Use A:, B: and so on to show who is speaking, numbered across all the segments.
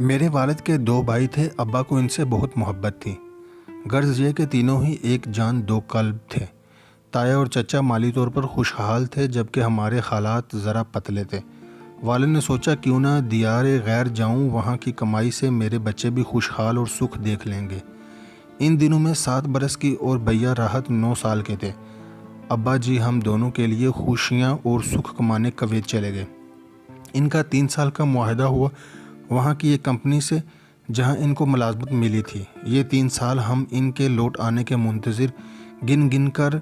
A: میرے والد کے 2 بھائی تھے۔ ابا کو ان سے بہت محبت تھی، غرض یہ کہ تینوں ہی ایک جان دو قلب تھے۔ تایا اور چچا مالی طور پر خوشحال تھے، جبکہ ہمارے حالات ذرا پتلے تھے۔ والد نے سوچا کیوں نہ دیار غیر جاؤں، وہاں کی کمائی سے میرے بچے بھی خوشحال اور سکھ دیکھ لیں گے۔ ان دنوں میں 7 برس کی اور بھیا راحت 9 سال کے تھے۔ ابا جی ہم دونوں کے لیے خوشیاں اور سکھ کمانے کویت چلے گئے۔ ان کا 3 سال کا معاہدہ ہوا وہاں کی ایک کمپنی سے جہاں ان کو ملازمت ملی تھی۔ یہ 3 سال ہم ان کے لوٹ آنے کے منتظر گن گن کر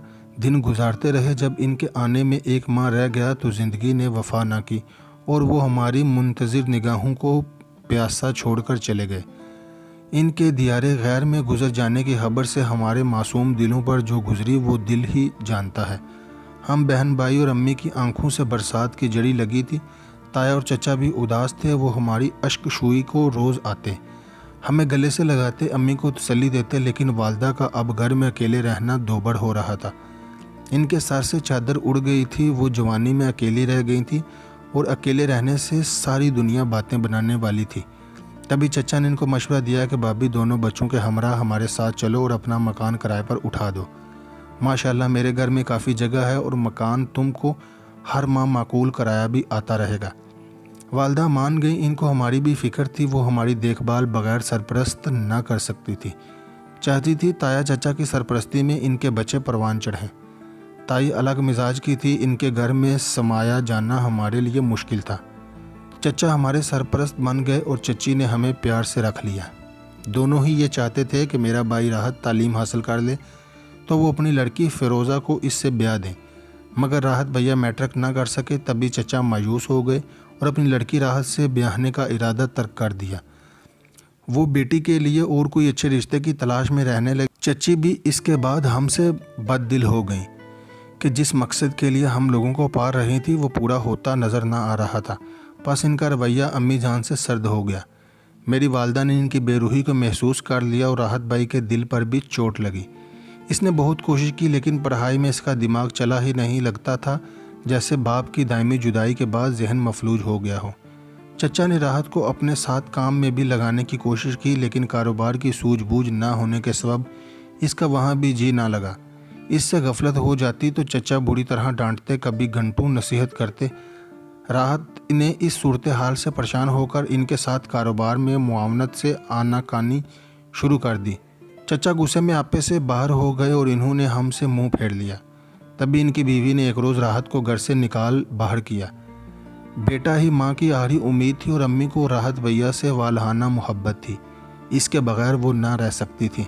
A: دن گزارتے رہے۔ جب ان کے آنے میں 1 ماہ رہ گیا تو زندگی نے وفا نہ کی اور وہ ہماری منتظر نگاہوں کو پیاسا چھوڑ کر چلے گئے۔ ان کے دیار غیر میں گزر جانے کی خبر سے ہمارے معصوم دلوں پر جو گزری وہ دل ہی جانتا ہے۔ ہم بہن بھائی اور امی کی آنکھوں سے برسات کی جڑی لگی تھی۔ تایا اور چچا بھی اداس تھے، وہ ہماری اشک شوئی کو روز آتے، ہمیں گلے سے لگاتے، امی کو تسلی دیتے، لیکن والدہ کا اب گھر میں اکیلے رہنا دوبڑ ہو رہا تھا۔ ان کے سر سے چادر اڑ گئی تھی، وہ جوانی میں اکیلی رہ گئی تھی اور اکیلے رہنے سے ساری دنیا باتیں بنانے والی تھی۔ تبھی چچا نے ان کو مشورہ دیا کہ بھابھی دونوں بچوں کے ہمراہ ہمارے ساتھ چلو اور اپنا مکان کرائے پر اٹھا دو۔ ماشاءاللہ میرے گھر میں کافی جگہ ہے اور مکان تم کو ہر ماہ معقول کرایہ بھی آتا رہے گا۔ والدہ مان گئی، ان کو ہماری بھی فکر تھی، وہ ہماری دیکھ بھال بغیر سرپرست نہ کر سکتی تھی۔ چاہتی تھی تایا چچا کی سرپرستی میں ان کے بچے پروان چڑھیں۔ تائی الگ مزاج کی تھی، ان کے گھر میں سمایا جانا ہمارے لیے مشکل تھا۔ چچا ہمارے سرپرست بن گئے اور چچی نے ہمیں پیار سے رکھ لیا۔ دونوں ہی یہ چاہتے تھے کہ میرا بھائی راحت تعلیم حاصل کر لے تو وہ اپنی لڑکی فیروزہ کو اس سے بیاہ دیں، مگر راحت بھیا میٹرک نہ کر سکے۔ تبھی چچا مایوس ہو گئے اور اپنی لڑکی راحت سے بیاہنے کا ارادہ ترک کر دیا۔ وہ بیٹی کے لیے اور کوئی اچھے رشتے کی تلاش میں رہنے لگے۔ چچی بھی اس کے بعد ہم سے بد دل ہو گئیں کہ جس مقصد کے لیے ہم لوگوں کو پار رہی تھی وہ پورا ہوتا نظر نہ آ رہا تھا۔ بس ان کا رویہ امی جان سے سرد ہو گیا۔ میری والدہ نے ان کی بے روحی کو محسوس کر لیا اور راحت بھائی کے دل پر بھی چوٹ لگی۔ اس نے بہت کوشش کی لیکن پڑھائی میں اس کا دماغ چلا ہی نہیں، لگتا تھا جیسے باپ کی دائمی جدائی کے بعد ذہن مفلوج ہو گیا ہو۔ چچا نے راحت کو اپنے ساتھ کام میں بھی لگانے کی کوشش کی لیکن کاروبار کی سوجھ بوجھ نہ ہونے کے سبب اس کا وہاں بھی جی نہ لگا۔ اس سے غفلت ہو جاتی تو چچا بری طرح ڈانٹتے، کبھی گھنٹوں نصیحت کرتے۔ راحت نے اس صورتحال سے پریشان ہو کر ان کے ساتھ کاروبار میں معاونت سے آناکانی شروع کر دی۔ چچا غصے میں آپے سے باہر ہو گئے اور انہوں نے ہم سے منہ پھیر لیا۔ تبھی ان کی بیوی نے ایک روز راحت کو گھر سے نکال باہر کیا۔ بیٹا ہی ماں کی آخری امید تھی اور امی کو راحت بھیا سے والہانہ محبت تھی، اس کے بغیر وہ نہ رہ سکتی تھی۔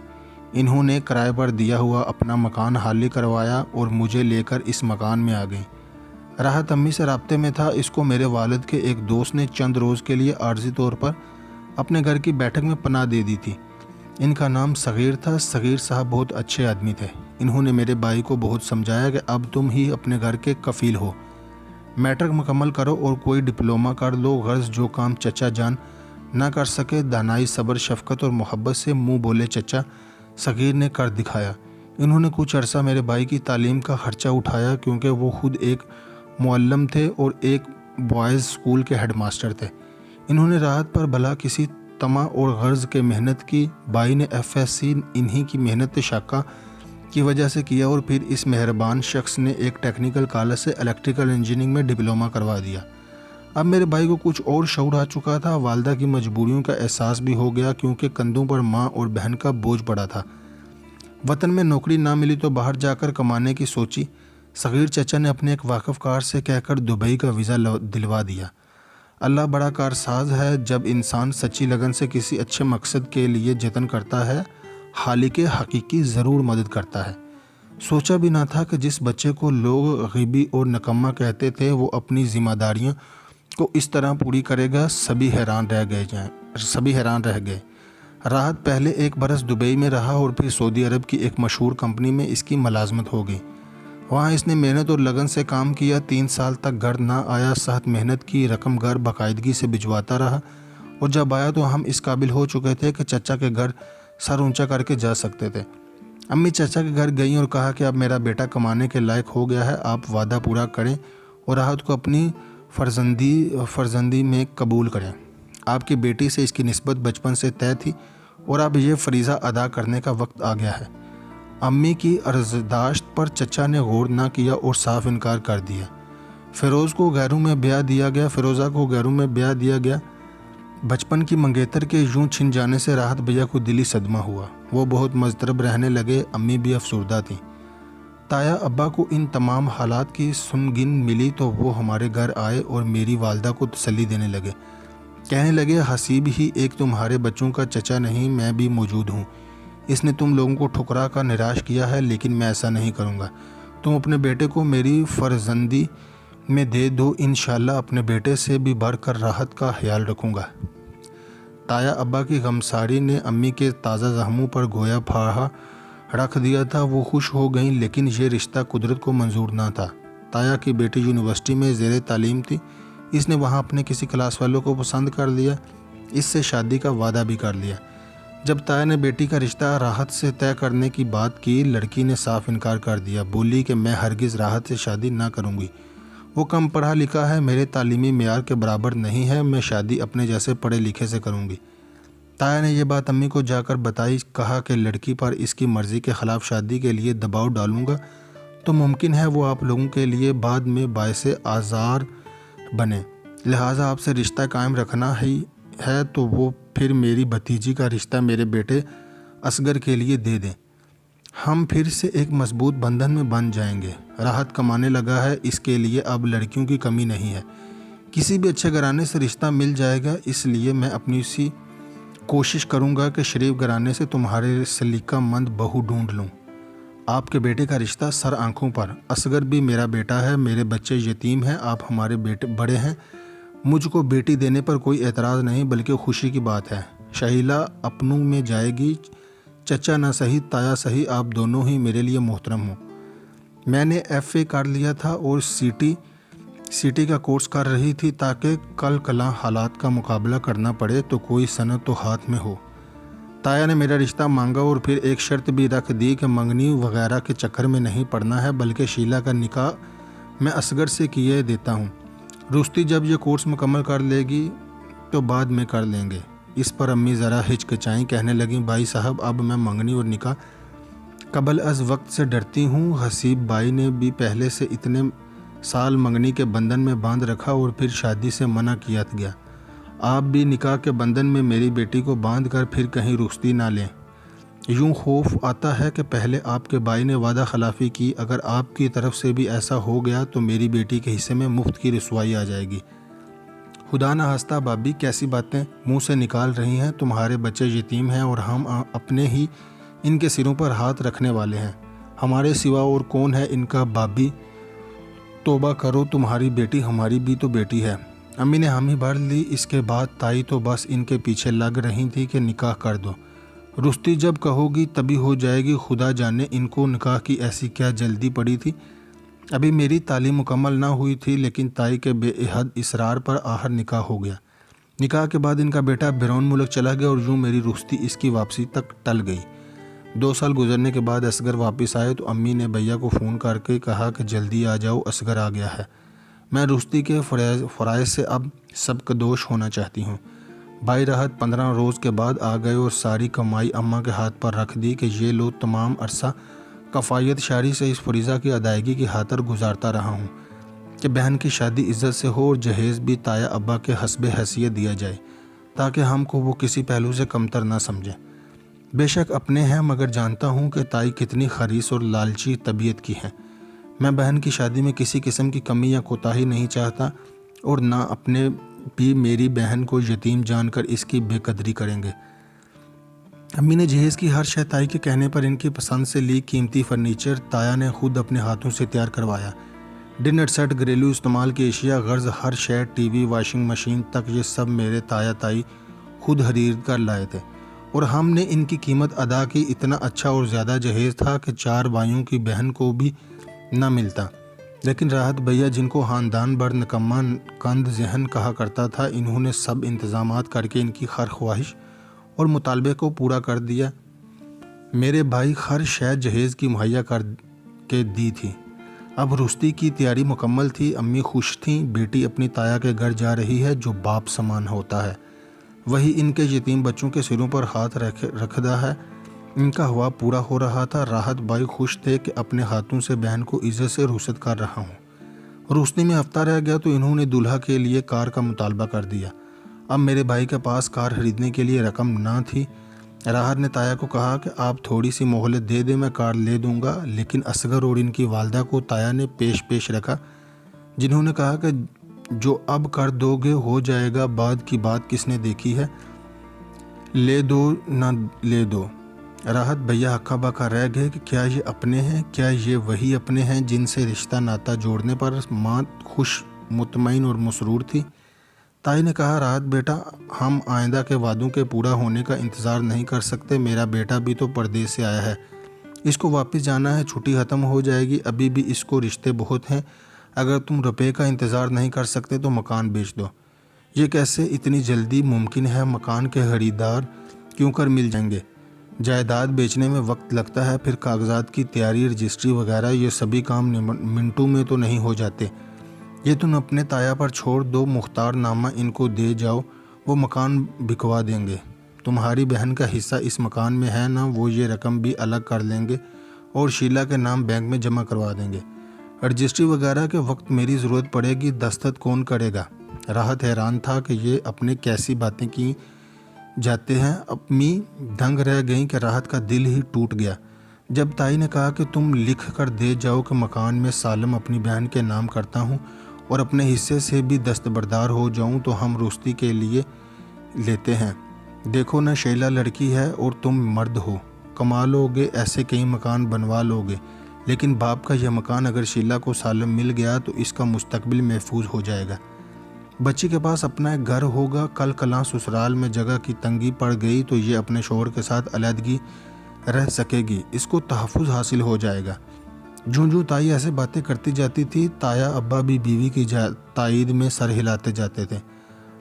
A: انہوں نے کرائے پر دیا ہوا اپنا مکان حالی کروایا اور مجھے لے کر اس مکان میں آ گئیں۔ راحت امی سے رابطے میں تھا، اس کو میرے والد کے ایک دوست نے چند روز کے لیے عارضی طور پر اپنے گھر کی بیٹھک میں پناہ دے دی تھی۔ ان کا نام صغیر تھا۔ صغیر صاحب بہت اچھے آدمی تھے۔ انہوں نے میرے بھائی کو بہت سمجھایا کہ اب تم ہی اپنے گھر کے کفیل ہو، میٹرک مکمل کرو اور کوئی ڈپلومہ کر لو، غرض جو کام چچا جان نہ کر سکے دانائی، صبر، شفقت اور محبت سے منہ بولے چچا صغیر نے کر دکھایا۔ انہوں نے کچھ عرصہ میرے بھائی کی تعلیم کا خرچہ اٹھایا کیونکہ وہ خود ایک معلم تھے اور ایک بوائز اسکول کے ہیڈ ماسٹر تھے۔ انہوں نے راحت پر بھلا کسی طمع اور غرض کے محنت کی۔ بھائی نے FSC انہی کی محنت شاقہ کی وجہ سے کیا اور پھر اس مہربان شخص نے ایک ٹیکنیکل کالج سے الیکٹریکل انجینئرنگ میں ڈپلومہ کروا دیا۔ اب میرے بھائی کو کچھ اور شعور آ چکا تھا، والدہ کی مجبوریوں کا احساس بھی ہو گیا کیونکہ کندھوں پر ماں اور بہن کا بوجھ پڑا تھا۔ وطن میں نوکری نہ ملی تو باہر جا کر کمانے کی سوچی۔ صغیر چچا نے اپنے ایک واقف کار سے کہہ کر دبئی کا ویزا دلوا دیا۔ اللہ بڑا کارساز ہے، جب انسان سچی لگن سے کسی اچھے مقصد کے لیے جتن کرتا ہے، خالق حقیقی ضرور مدد کرتا ہے۔ سوچا بھی نہ تھا کہ جس بچے کو لوگ غیبی اور نکما کہتے تھے وہ اپنی ذمہ داریوں کو اس طرح پوری کرے گا۔ سبھی حیران رہ گئے۔ راحت پہلے 1 برس دبئی میں رہا اور پھر سعودی عرب کی ایک مشہور کمپنی میں اس کی ملازمت ہو گئی۔ وہاں اس نے محنت اور لگن سے کام کیا۔ 3 سال تک گھر نہ آیا، سخت محنت کی رقم گھر باقاعدگی سے بھجواتا رہا اور جب آیا تو ہم اس قابل ہو چکے تھے کہ چچا کے گھر سر اونچا کر کے جا سکتے تھے۔ امی چچا کے گھر گئیں اور کہا کہ اب میرا بیٹا کمانے کے لائق ہو گیا ہے، آپ وعدہ پورا کریں اور راحت کو اپنی فرزندی میں قبول کریں۔ آپ کی بیٹی سے اس کی نسبت بچپن سے طے تھی اور اب یہ فریضہ ادا کرنے کا وقت آ گیا ہے۔ امی کی عرضداشت پر چچا نے غور نہ کیا اور صاف انکار کر دیا۔ فیروزہ کو غیروں میں بیاہ دیا گیا۔ بچپن کی منگیتر کے یوں چھن جانے سے راحت بھیا کو دلی صدمہ ہوا۔ وہ بہت مضطرب رہنے لگے۔ امی بھی افسردہ تھیں۔ تایا ابا کو ان تمام حالات کی سنگن ملی تو وہ ہمارے گھر آئے اور میری والدہ کو تسلی دینے لگے۔ کہنے لگے، حسیب ہی ایک تمہارے بچوں کا چچا نہیں، میں بھی موجود ہوں۔ اس نے تم لوگوں کو ٹھکرا کر نراش کیا ہے، لیکن میں ایسا نہیں کروں گا۔ تم اپنے بیٹے کو میری فرزندی میں دے دو، انشاءاللہ اپنے بیٹے سے بھی بڑھ کر راحت کا خیال رکھوں گا۔ تایا ابا کی غمساری نے امی کے تازہ زخموں پر گویا پھاڑا رکھ دیا تھا۔ وہ خوش ہو گئیں، لیکن یہ رشتہ قدرت کو منظور نہ تھا۔ تایا کی بیٹی یونیورسٹی میں زیر تعلیم تھی۔ اس نے وہاں اپنے کسی کلاس والوں کو پسند کر لیا، اس سے شادی کا وعدہ بھی کر لیا۔ جب تایا نے بیٹی کا رشتہ راحت سے طے کرنے کی بات کی، لڑکی نے صاف انکار کر دیا۔ بولی کہ میں ہرگز راحت سے شادی نہ کروں گی، وہ کم پڑھا لکھا ہے، میرے تعلیمی معیار کے برابر نہیں ہے، میں شادی اپنے جیسے پڑھے لکھے سے کروں گی۔ تایا نے یہ بات امی کو جا کر بتائی۔ کہا کہ لڑکی پر اس کی مرضی کے خلاف شادی کے لیے دباؤ ڈالوں گا تو ممکن ہے وہ آپ لوگوں کے لیے بعد میں باعث آزار بنے، لہٰذا آپ سے رشتہ قائم رکھنا ہی ہے تو وہ پھر میری بھتیجی کا رشتہ میرے بیٹے اصغر کے لیے دے دیں، ہم پھر سے ایک مضبوط بندھن میں بن جائیں گے۔ راحت کمانے لگا ہے، اس کے لیے اب لڑکیوں کی کمی نہیں ہے، کسی بھی اچھے گھرانے سے رشتہ مل جائے گا، اس لیے میں اپنی سی کوشش کروں گا کہ شریف گھرانے سے تمہارے سلیقہ مند بہو ڈھونڈ لوں۔ آپ کے بیٹے کا رشتہ سر آنکھوں پر، اصغر بھی میرا بیٹا ہے، میرے بچے یتیم ہیں، آپ ہمارے بیٹے بڑے ہیں، مجھ کو بیٹی دینے پر کوئی اعتراض نہیں بلکہ خوشی کی بات ہے۔ شہیلا اپنوں میں جائے گی، چچا نہ سہی تایا سہی، آپ دونوں ہی میرے لیے محترم ہوں۔ میں نے ایف اے کر لیا تھا اور سی ٹی کا کورس کر رہی تھی تاکہ کل کلاں حالات کا مقابلہ کرنا پڑے تو کوئی سند تو ہاتھ میں ہو۔ تایا نے میرا رشتہ مانگا اور پھر ایک شرط بھی رکھ دی کہ منگنی وغیرہ کے چکر میں نہیں پڑنا ہے، بلکہ شیلا کا نکاح میں اصغر سے کیے دیتا ہوں، رشتی جب یہ کورس مکمل کر لے گی تو بعد میں کر لیں گے۔ اس پر امی ذرا ہچکچائیں، کہنے لگیں، بھائی صاحب اب میں منگنی اور نکاح قبل از وقت سے ڈرتی ہوں۔ حسیب بھائی نے بھی پہلے سے اتنے سال منگنی کے بندھن میں باندھ رکھا اور پھر شادی سے منع کیا گیا، آپ بھی نکاح کے بندھن میں میری بیٹی کو باندھ کر پھر کہیں رخصتی نہ لیں۔ یوں خوف آتا ہے کہ پہلے آپ کے بھائی نے وعدہ خلافی کی، اگر آپ کی طرف سے بھی ایسا ہو گیا تو میری بیٹی کے حصے میں مفت کی رسوائی آ جائے گی۔ خدا نہ خواستہ بھابھی کیسی باتیں منہ سے نکال رہی ہیں، تمہارے بچے یتیم ہیں اور ہم اپنے ہی ان کے سروں پر ہاتھ رکھنے والے ہیں، ہمارے سوا اور کون ہے ان کا؟ بھابھی توبہ کرو، تمہاری بیٹی ہماری بھی تو بیٹی ہے۔ امی نے حامی بھر لی۔ اس کے بعد تائی تو بس ان کے پیچھے لگ رہی تھی کہ نکاح کر دو، رشتی جب کہو گی تبھی ہو جائے گی، خدا جانے ان کو نکاح کی ایسی کیا جلدی پڑی تھی۔ ابھی میری تعلیم مکمل نہ ہوئی تھی، لیکن تائی کے بے حد اصرار پر آخر نکاح ہو گیا۔ نکاح کے بعد ان کا بیٹا بیرون ملک چلا گیا اور یوں میری رخصتی اس کی واپسی تک ٹل گئی۔ 2 سال گزرنے کے بعد اصغر واپس آئے تو امی نے بھیا کو فون کر کے کہا کہ جلدی آ جاؤ، اصغر آ گیا ہے، میں رخصتی کے فرائض سے اب سبکدوش ہونا چاہتی ہوں۔ بھائی راحت 15 روز کے بعد آ گئے اور ساری کمائی اماں کے ہاتھ پر رکھ دی کہ یہ لو، تمام عرصہ کفایت شاری سے اس فریضہ کی ادائیگی کی خاطر گزارتا رہا ہوں کہ بہن کی شادی عزت سے ہو اور جہیز بھی تایا ابا کے حسب حیثیت دیا جائے تاکہ ہم کو وہ کسی پہلو سے کمتر نہ سمجھیں۔ بے شک اپنے ہیں، مگر جانتا ہوں کہ تائی کتنی خریص اور لالچی طبیعت کی ہے۔ میں بہن کی شادی میں کسی قسم کی کمی یا کوتاہی نہیں چاہتا اور نہ اپنے بھی میری بہن کو یتیم جان کر اس کی بے قدری کریں گے۔ امی نے جہیز کی ہر شے تائی کے کہنے پر ان کی پسند سے لی۔ قیمتی فرنیچر تایا نے خود اپنے ہاتھوں سے تیار کروایا، ڈنر سیٹ، گھریلو استعمال کی اشیاء، غرض ہر شے، ٹی وی، واشنگ مشین تک، یہ سب میرے تائی خود خرید کر لائے تھے اور ہم نے ان کی قیمت ادا کی۔ اتنا اچھا اور زیادہ جہیز تھا کہ 4 بھائیوں کی بہن کو بھی نہ ملتا، لیکن راحت بھیا جن کو خاندان بھر نکما کند ذہن کہا کرتا تھا، انہوں نے سب انتظامات کر کے ان کی ہر خواہش اور مطالبے کو پورا کر دیا۔ میرے بھائی ہر شے جہیز کی مہیا کر کے دی تھی۔ اب رخصتی کی تیاری مکمل تھی، امی خوش تھیں، بیٹی اپنی تایا کے گھر جا رہی ہے جو باپ سمان ہوتا ہے۔ وہی ان کے یتیم بچوں کے سروں پر ہاتھ رکھدا ہے۔ ان کا ہوا پورا ہو رہا تھا۔ راحت بھائی خوش تھے کہ اپنے ہاتھوں سے بہن کو عزت سے رخصت کر رہا ہوں۔ روشنی میں ہفتہ رہ گیا تو انہوں نے دولہا کے لیے کار کا مطالبہ کر دیا۔ اب میرے بھائی کے پاس کار خریدنے کے لیے رقم نہ تھی۔ راحت نے تایا کو کہا کہ آپ تھوڑی سی مہلت دے دیں، میں کار لے دوں گا، لیکن اصغر اور ان کی والدہ کو تایا نے پیش رکھا، جنہوں نے کہا کہ جو اب کر دو گے ہو جائے گا، بعد کی بات کس نے دیکھی ہے، لے دو نہ لے دو۔ راحت بھیا ہکا بکا رہ گئے کہ کیا یہ اپنے ہیں، کیا یہ وہی اپنے ہیں جن سے رشتہ ناتا جوڑنے پر ماں خوش مطمئن اور مسرور تھی۔ تائی نے کہا راحت بیٹا، ہم آئندہ کے وعدوں کے پورا ہونے کا انتظار نہیں کر سکتے، میرا بیٹا بھی تو پردیس سے آیا ہے، اس کو واپس جانا ہے، چھٹی ختم ہو جائے گی، ابھی بھی اس کو رشتے بہت ہیں، اگر تم روپے کا انتظار نہیں کر سکتے تو مکان بیچ دو۔ یہ کیسے اتنی جلدی ممکن ہے؟ مکان کے خریدار کیوں کر مل جائیں گے؟ جائیداد بیچنے میں وقت لگتا ہے، پھر کاغذات کی تیاری، رجسٹری وغیرہ، یہ سبھی کام منٹوں میں تو نہیں ہو جاتے۔ یہ تم اپنے تایا پر چھوڑ دو، مختار نامہ ان کو دے جاؤ، وہ مکان بکوا دیں گے، تمہاری بہن کا حصہ اس مکان میں ہے نا، وہ یہ رقم بھی الگ کر لیں گے اور شیلا کے نام بینک میں جمع کروا دیں گے۔ رجسٹری وغیرہ کے وقت میری ضرورت پڑے گی، دستخط کون کرے گا؟ راحت حیران تھا کہ یہ اپنے کیسی باتیں کی جاتے ہیں۔ امی دنگ رہ گئیں کہ راحت کا دل ہی ٹوٹ گیا جب تائی نے کہا کہ تم لکھ کر دے جاؤ کہ مکان میں سالم اپنی بہن کے نام کرتا ہوں اور اپنے حصے سے بھی دستبردار ہو جاؤں تو ہم رشتے کے لیے لیتے ہیں۔ دیکھو نا، شیلا لڑکی ہے اور تم مرد ہو، کما لو گے، ایسے کئی مکان بنوا لو گے، لیکن باپ کا یہ مکان اگر شیلا کو سالم مل گیا تو اس کا مستقبل محفوظ ہو جائے گا، بچی کے پاس اپنا ایک گھر ہوگا، کل کلاں سسرال میں جگہ کی تنگی پڑ گئی تو یہ اپنے شوہر کے ساتھ علیحدگی رہ سکے گی، اس کو تحفظ حاصل ہو جائے گا۔ جوں تائی ایسے باتیں کرتی جاتی تھی، تایا ابا بھی بیوی کی تائید میں سر ہلاتے جاتے تھے۔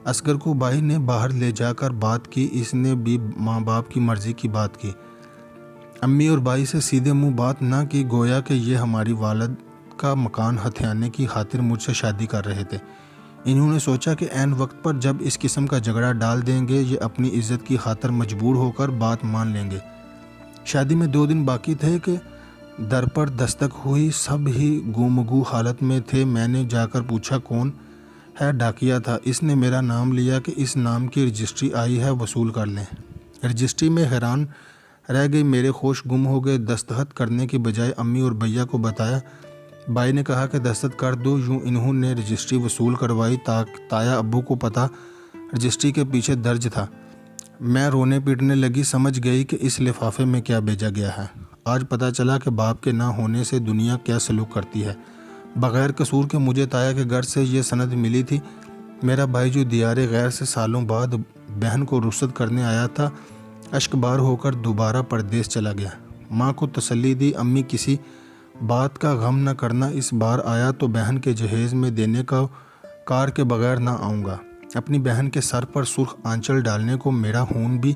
A: اصغر کو بھائی نے باہر لے جا کر بات کی، اس نے بھی ماں باپ کی مرضی کی بات کی، امی اور بھائی سے سیدھے منہ بات نہ کی، گویا کہ یہ ہماری والد کا مکان ہتھیانے کی خاطر مجھ سے شادی کر رہے تھے۔ انہوں نے سوچا کہ عین وقت پر جب اس قسم کا جھگڑا ڈال دیں گے، یہ اپنی عزت کی خاطر مجبور ہو کر بات مان لیں گے۔ شادی میں 2 دن باقی تھے کہ در پر دستک ہوئی، سب ہی گومگو حالت میں تھے۔ میں نے جا کر پوچھا کون ہے؟ ڈاکیا تھا، اس نے میرا نام لیا کہ اس نام کی رجسٹری آئی ہے، وصول کر لیں۔ رجسٹری میں حیران رہ گئی، میرے ہوش گم ہو گئے۔ دستخط کرنے کی بجائے امی اور بھیا کو بتایا، بھائی نے کہا کہ دستخط کر دو، یوں انہوں نے رجسٹری وصول کروائی۔ تایا ابو کو پتہ رجسٹری کے پیچھے درج تھا۔ میں رونے پیٹنے لگی، سمجھ گئی کہ اس لفافے میں کیا بھیجا گیا ہے۔ آج پتہ چلا کہ باپ کے نہ ہونے سے دنیا کیا سلوک کرتی ہے۔ بغیر قصور کے مجھے تایا کے گھر سے یہ سند ملی تھی۔ میرا بھائی جو دیار غیر سے سالوں بعد بہن کو رخصت کرنے آیا تھا، اشک بار ہو کر دوبارہ پردیس چلا گیا۔ ماں کو تسلی دی، امی کسی بات کا غم نہ کرنا، اس بار آیا تو بہن کے جہیز میں دینے کا کار کے بغیر نہ آؤں گا۔ اپنی بہن کے سر پر سرخ آنچل ڈالنے کو میرا خون بھی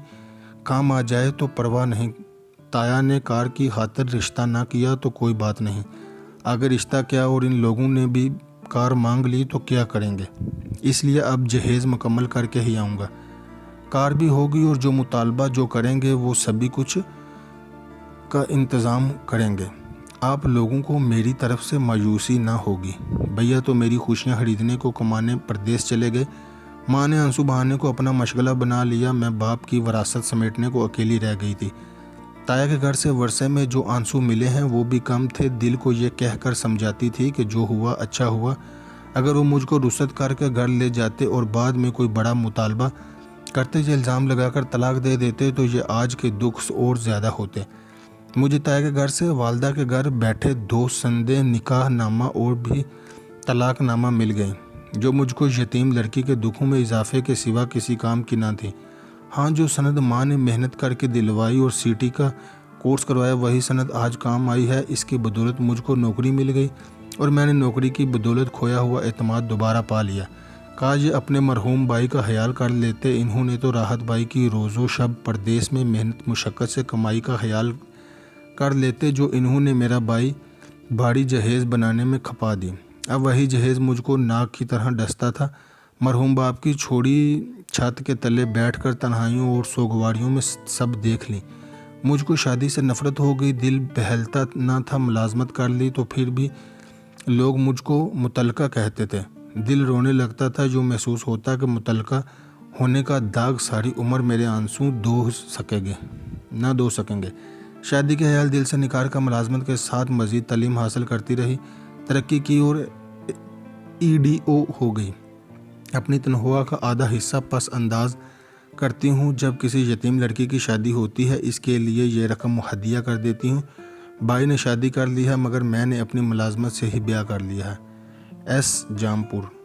A: کام آ جائے تو پرواہ نہیں۔ تایا نے کار کی خاطر رشتہ نہ کیا تو کوئی بات نہیں، اگر رشتہ کیا اور ان لوگوں نے بھی کار مانگ لی تو کیا کریں گے؟ اس لیے اب جہیز مکمل کر کے ہی آؤں گا۔ کار بھی ہوگی اور جو مطالبہ جو کریں گے وہ سبھی کچھ کا انتظام کریں گے۔ آپ لوگوں کو میری طرف سے مایوسی نہ ہوگی۔ بھیا تو میری خوشیاں خریدنے کو کمانے پردیس چلے گئے، ماں نے آنسو بہانے کو اپنا مشغلہ بنا لیا، میں باپ کی وراثت سمیٹنے کو اکیلی رہ گئی تھی۔ تایا کے گھر سے ورثے میں جو آنسو ملے ہیں وہ بھی کم تھے۔ دل کو یہ کہہ کر سمجھاتی تھی کہ جو ہوا اچھا ہوا، اگر وہ مجھ کو رخصت کر کے گھر لے جاتے اور بعد میں کوئی بڑا مطالبہ کرتے یا الزام لگا کر طلاق دے دیتے تو یہ آج کے دکھ اور زیادہ ہوتے۔ مجھے تایا کے گھر سے والدہ کے گھر بیٹھے 2 سندیں، نکاح نامہ اور بھی طلاق نامہ مل گئیں، جو مجھ کو یتیم لڑکی کے دکھوں میں اضافے کے سوا کسی کام کی نہ تھی۔ ہاں، جو سند ماں نے محنت کر کے دلوائی اور سیٹی کا کورس کروایا، وہی سند آج کام آئی ہے۔ اس کی بدولت مجھ کو نوکری مل گئی اور میں نے نوکری کی بدولت کھویا ہوا اعتماد دوبارہ پا لیا۔ کاش یہ اپنے مرحوم بھائی کا خیال کر لیتے، انہوں نے تو راحت بھائی کی روز و شب پردیس میں محنت مشقت سے کمائی کا خیال کر لیتے، جو انہوں نے میرا بھائی بھاری جہیز بنانے میں کھپا دی۔ اب وہی جہیز مجھ کو ناک کی طرح ڈستا تھا۔ مرحوم باپ کی چھوڑی چھت کے تلے بیٹھ کر تنہائیوں اور سوگواریوں میں سب دیکھ لی۔ مجھ کو شادی سے نفرت ہو گئی، دل بہلتا نہ تھا، ملازمت کر لی تو پھر بھی لوگ مجھ کو متعلقہ کہتے تھے۔ دل رونے لگتا تھا، جو محسوس ہوتا کہ متعلقہ ہونے کا داغ ساری عمر میرے آنسو نہ دھو سکیں گے۔ شادی کے خیال دل سے نکار کا، ملازمت کے ساتھ مزید تعلیم حاصل کرتی رہی، ترقی کی اور EDO ہو گئی۔ اپنی تنخواہ کا آدھا حصہ پس انداز کرتی ہوں جب کسی یتیم لڑکی کی شادی ہوتی ہے، اس کے لیے یہ رقم ہدیہ کر دیتی ہوں۔ بھائی نے شادی کر لی ہے مگر میں نے اپنی ملازمت سے ہی بیاہ کر لیا ہے۔ جام پور۔